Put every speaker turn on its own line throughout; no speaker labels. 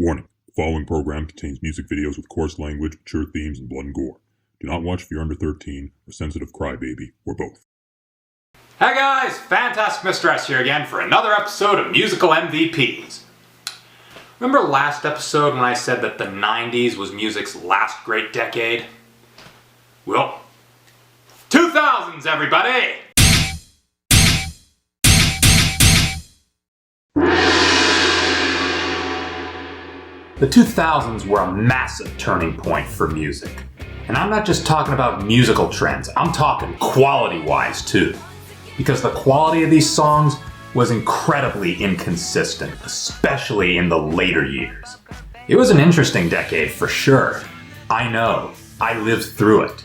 Warning: the following program contains music videos with coarse language, mature themes, and blood and gore. Do not watch if you're under 13, or sensitive crybaby, or both.
Hey guys, Fantastic Mr. S here again for another episode of Musical MVPs. Remember last episode when I said that the 90s was music's last great decade? Well, 2000's everybody! The 2000s were a massive turning point for music. And I'm not just talking about musical trends, I'm talking quality-wise too. Because the quality of these songs was incredibly inconsistent, especially in the later years. It was an interesting decade for sure. I know, I lived through it.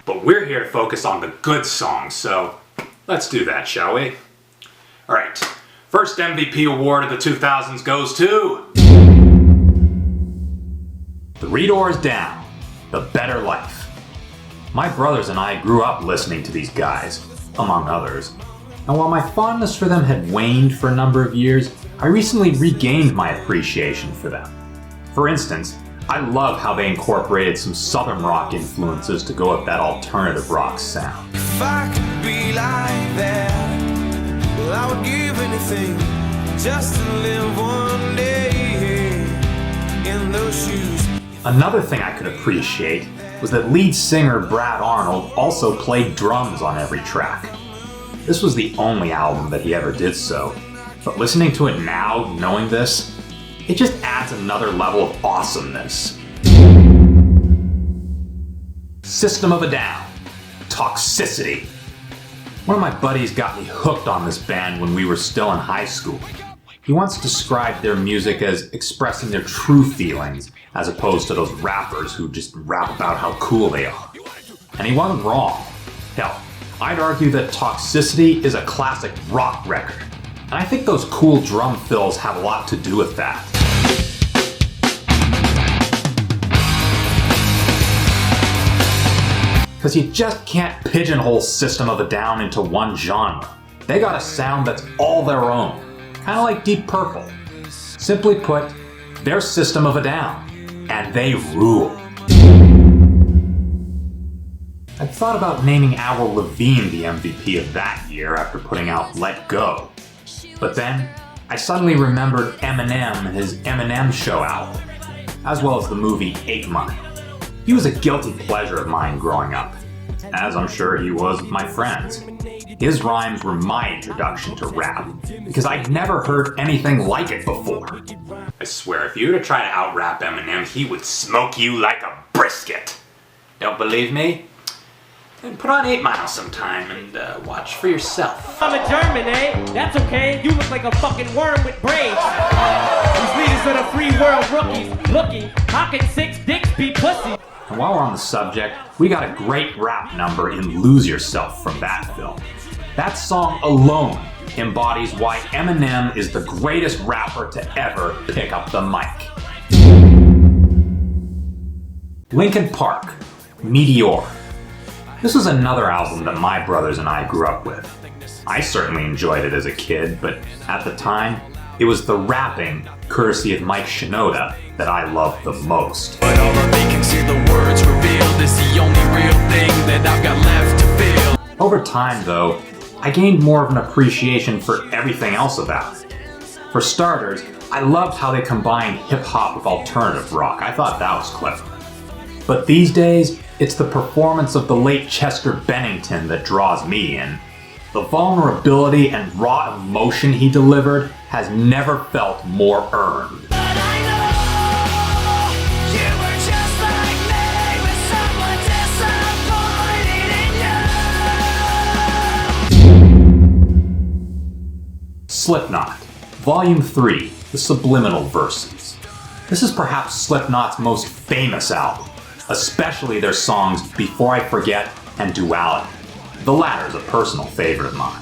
But we're here to focus on the good songs, so let's do that, shall we? Alright, first MVP award of the 2000s goes to Three Doors Down, The Better Life. My brothers and I grew up listening to these guys, among others. And while my fondness for them had waned for a number of years, I recently regained my appreciation for them. For instance, I love how they incorporated some southern rock influences to go with that alternative rock sound.
If I could be like that, well, I would give anything just to live one day in those shoes.
Another thing I could appreciate was that lead singer Brad Arnold also played drums on every track. This was the only album that he ever did so, but listening to it now, knowing this, it just adds another level of awesomeness. System of a Down, Toxicity. One of my buddies got me hooked on this band when we were still in high school. He once described their music as expressing their true feelings, as opposed to those rappers who just rap about how cool they are. And he wasn't wrong. Hell, I'd argue that Toxicity is a classic rock record, and I think those cool drum fills have a lot to do with that. Because you just can't pigeonhole System of a Down into one genre. They got a sound that's all their own, kind of like Deep Purple. Simply put, they're System of a Down, and they rule. I thought about naming Avril Lavigne the MVP of that year after putting out Let Go. But then, I suddenly remembered Eminem and his Eminem Show album, as well as the movie 8 Mile. He was a guilty pleasure of mine growing up, as I'm sure he was with my friends. His rhymes were my introduction to rap, because I'd never heard anything like it before. I swear, if you were to try to out-rap Eminem, he would smoke you like a brisket. Don't believe me? Then put on 8 Mile sometime and watch for yourself.
I'm a German, eh? That's okay. You look like a fucking worm with braids. These leaders are the free world rookies. Looking, how can 6 dicks be pussy?
And while we're on the subject, we got a great rap number in Lose Yourself from that film. That song alone embodies why Eminem is the greatest rapper to ever pick up the mic. Linkin Park, Meteor. This was another album that my brothers and I grew up with. I certainly enjoyed it as a kid, but at the time, it was the rapping, courtesy of Mike Shinoda, that I loved the most.
But over me can see the words revealed. It's the only real thing that I've got left to feel.
Over time, though, I gained more of an appreciation for everything else about it. For starters, I loved how they combined hip-hop with alternative rock. I thought that was clever. But these days, it's the performance of the late Chester Bennington that draws me in. The vulnerability and raw emotion he delivered has never felt more earned. Slipknot, Volume 3, The Subliminal Verses. This is perhaps Slipknot's most famous album, especially their songs Before I Forget and Duality. The latter is a personal favorite of mine.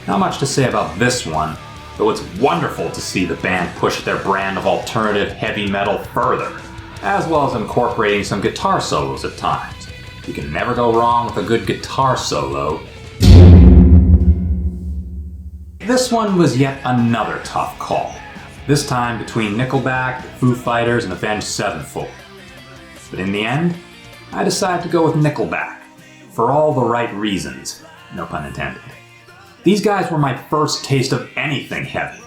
Not much to say about this one, though it's wonderful to see the band push their brand of alternative heavy metal further, as well as incorporating some guitar solos at times. You can never go wrong with a good guitar solo. This one was yet another tough call. This time between Nickelback, the Foo Fighters, and Avenged Sevenfold. But in the end, I decided to go with Nickelback. For all the right reasons. No pun intended. These guys were my first taste of anything heavy.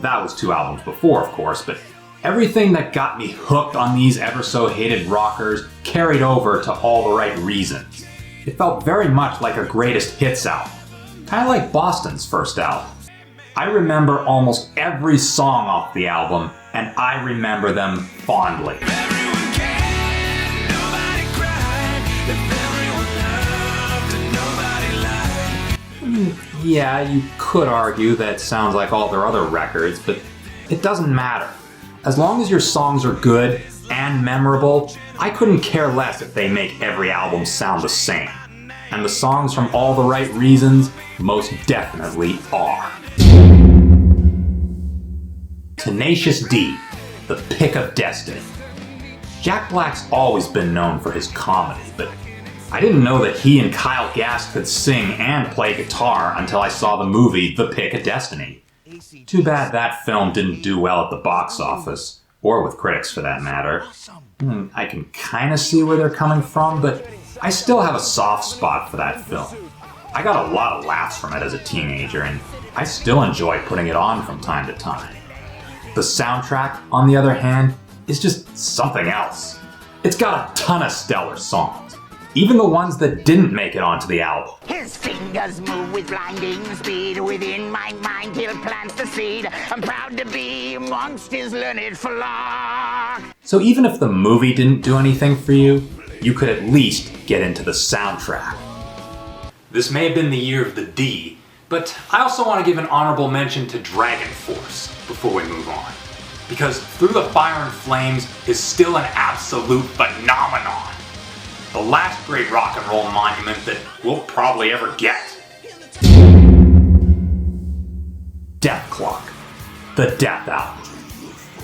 That was 2 albums before, of course, but everything that got me hooked on these ever-so-hated rockers carried over to All the Right Reasons. It felt very much like a greatest hits album. Kinda like Boston's first album. I remember almost every song off the album, and I remember them fondly.
Everyone cared, nobody cried. If everyone loved and nobody lied.
Yeah, you could argue that it sounds like all their other records, but it doesn't matter. As long as your songs are good and memorable, I couldn't care less if they make every album sound the same. And the songs from All the Right Reasons most definitely are. Tenacious D, The Pick of Destiny. Jack Black's always been known for his comedy, but I didn't know that he and Kyle Gass could sing and play guitar until I saw the movie The Pick of Destiny. Too bad that film didn't do well at the box office, or with critics for that matter. I can kinda see where they're coming from, but I still have a soft spot for that film. I got a lot of laughs from it as a teenager, and I still enjoy putting it on from time to time. The soundtrack, on the other hand, is just something else. It's got a ton of stellar songs, even the ones that didn't make it onto the album.
His fingers move with blinding speed. Within my mind he'll plant the seed. I'm proud to be amongst his learned flock.
So even if the movie didn't do anything for you, you could at least get into the soundtrack. This may have been the year of the D, but I also want to give an honorable mention to Dragon Force before we move on. Because Through the Fire and Flames is still an absolute phenomenon. The last great rock and roll monument that we'll probably ever get. Death Clock, the Death album.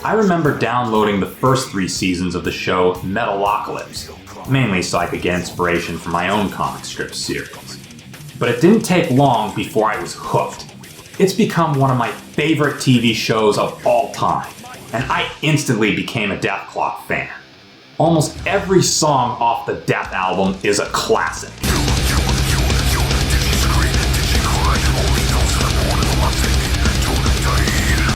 I remember downloading the first 3 seasons of the show Metalocalypse, mainly so I could get inspiration for my own comic strip series. But it didn't take long before I was hooked. It's become one of my favorite TV shows of all time, and I instantly became a Death Clock fan. Almost every song off the Death album is a classic.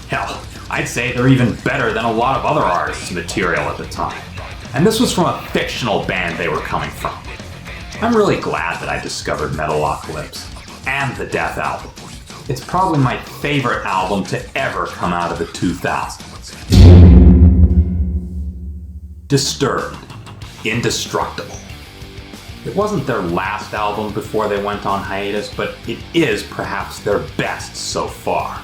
Hell, I'd say they're even better than a lot of other artists' material at the time. And this was from a fictional band they were coming from. I'm really glad that I discovered Metalocalypse and the Death album. It's probably my favorite album to ever come out of the 2000s. Disturbed, Indestructible. It wasn't their last album before they went on hiatus, but it is perhaps their best so far.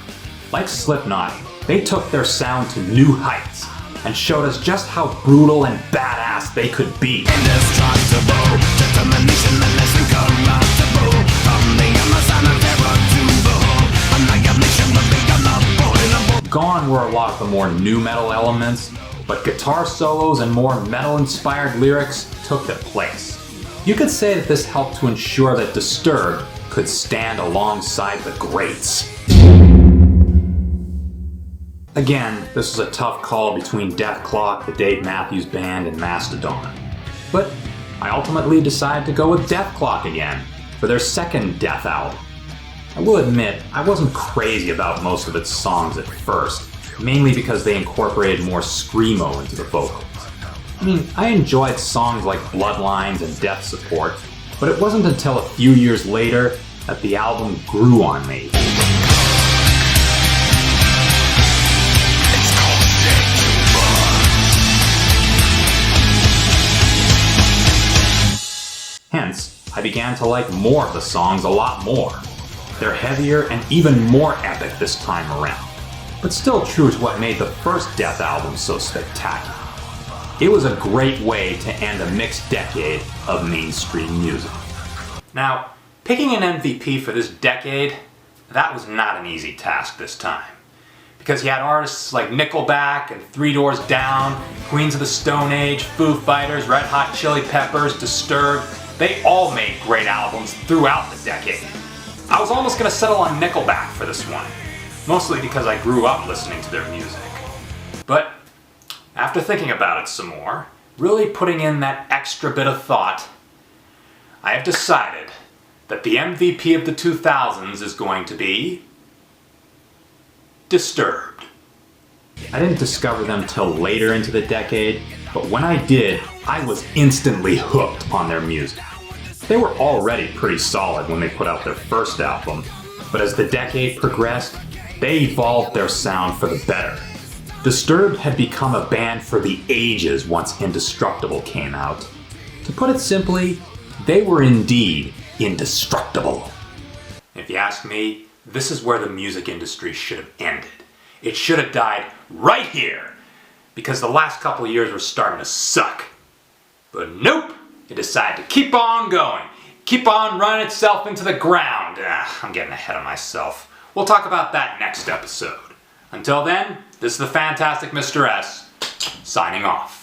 Like Slipknot, they took their sound to new heights and showed us just how brutal and badass they could be. Gone were a lot of the more nu metal elements, but guitar solos and more metal-inspired lyrics took their place. You could say that this helped to ensure that Disturbed could stand alongside the greats. Again, this was a tough call between Death Clock, the Dave Matthews Band, and Mastodon. But I ultimately decided to go with Death Clock again for their second Death album. I will admit, I wasn't crazy about most of its songs at first, mainly because they incorporated more screamo into the vocals. I mean, I enjoyed songs like Bloodlines and Death Support, but it wasn't until a few years later that the album grew on me. Hence, I began to like more of the songs a lot more. They're heavier and even more epic this time around, but still true to what made the first Death album so spectacular. It was a great way to end a mixed decade of mainstream music. Now, picking an MVP for this decade, that was not an easy task this time. Because you had artists like Nickelback and Three Doors Down, Queens of the Stone Age, Foo Fighters, Red Hot Chili Peppers, Disturbed, They all made great albums throughout the decade. I was almost gonna settle on Nickelback for this one, mostly because I grew up listening to their music. But after thinking about it some more, really putting in that extra bit of thought, I have decided that the MVP of the 2000s is going to be Disturbed. I didn't discover them till later into the decade, but when I did, I was instantly hooked on their music. They were already pretty solid when they put out their first album, but as the decade progressed, they evolved their sound for the better. Disturbed had become a band for the ages once Indestructible came out. To put it simply, they were indeed indestructible. If you ask me, this is where the music industry should have ended. It should have died right here, because the last couple of years were starting to suck. But nope, it decided to keep on going, keep on running itself into the ground. I'm getting ahead of myself. We'll talk about that next episode. Until then, this is the fantastic Mr. S, signing off.